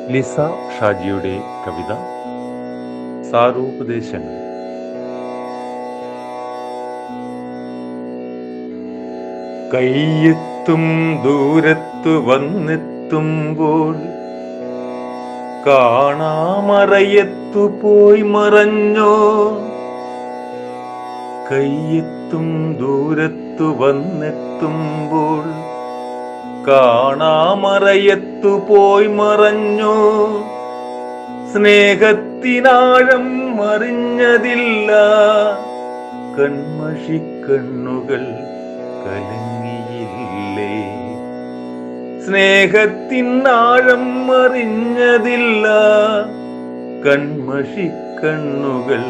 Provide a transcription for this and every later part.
Lisa ഷാജിയുടെ കവിത സാരോപദേശങ്ങൾ. കയ്യെത്തും ദൂരത്തു വന്നെത്തുമ്പോൾ കാണാമറയത്തു പോയി മറഞ്ഞോ. കയ്യെത്തും ദൂരത്തു വന്നെത്തുമ്പോൾ കാണാമറയത്തു പോയി മറഞ്ഞോ. സ്നേഹത്തിനാഴം അറിഞ്ഞതില്ല, കൺമഷിക്കണ്ണുകൾ കലങ്ങിയില്ലേ. സ്നേഹത്തിനാഴം അറിഞ്ഞതില്ല, കൺമഷിക്കണ്ണുകൾ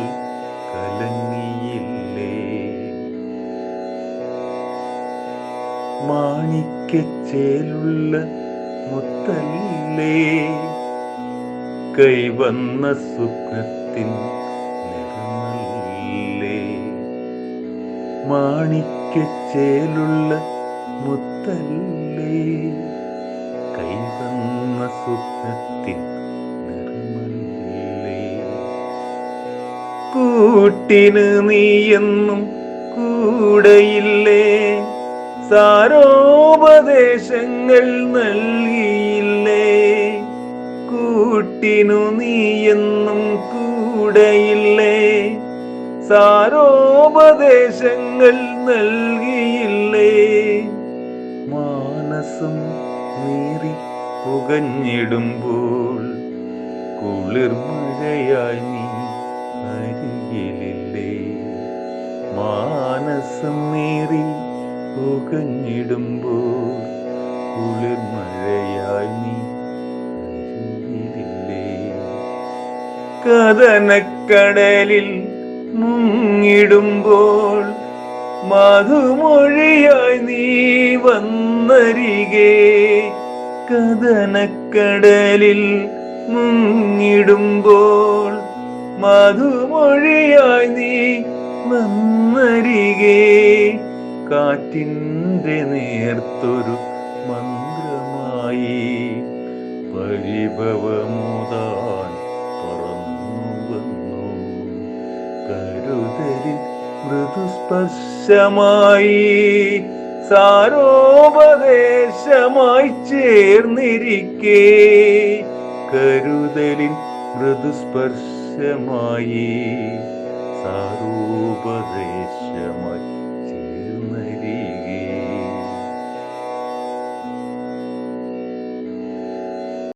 കലങ്ങിയില്ലേ. മാണിക്യച്ചേലുള്ള മുത്തല്ലേ, കൈവന്ന സ്വപ്നത്തിൻ നിറമല്ലേ. മാണിക്യച്ചേലുള്ള മുത്തല്ലേ, കൈവന്ന സ്വപ്നത്തിൻ നിറമല്ലേ. കൂട്ടിന് നീയെന്നും കൂടെയില്ലേ, സാരോപദേശങ്ങൾ നൽകിയില്ലേ. കൂട്ടിനു നീയെന്നും കൂടെയില്ലേ, സാരോപദേശങ്ങൾ നൽകിയില്ലേ. മാനസം നീറി പുകഞ്ഞിടുമ്പോൾ കുളിർമഴയായി നീ അരികിലില്ലേ. മാനസം നീറി പുകഞ്ഞിടുമ്പോൾ കുളിർമഴയായി നീ അരികിലില്ലേ. കഥനക്കടലിൽ മുങ്ങിടുമ്പോൾ മധുമൊഴിയായി നീ വന്നരികെ. കഥനക്കടലിൽ മുങ്ങിടുമ്പോൾ മധുമൊഴിയായി നീ വന്നരികെ. കാറ്റിൻ്റെ നേർത്തൊരു മന്ത്രമായി പരിഭവമുതാൻ പറന്നു വന്നു. കരുതലിൽ മൃദുസ്പർശമായി സാരോപദേശമായി ചേർന്നിരിക്കേ. കരുതലിൽ മൃദുസ്പർശമായി സാരോപദേശമായി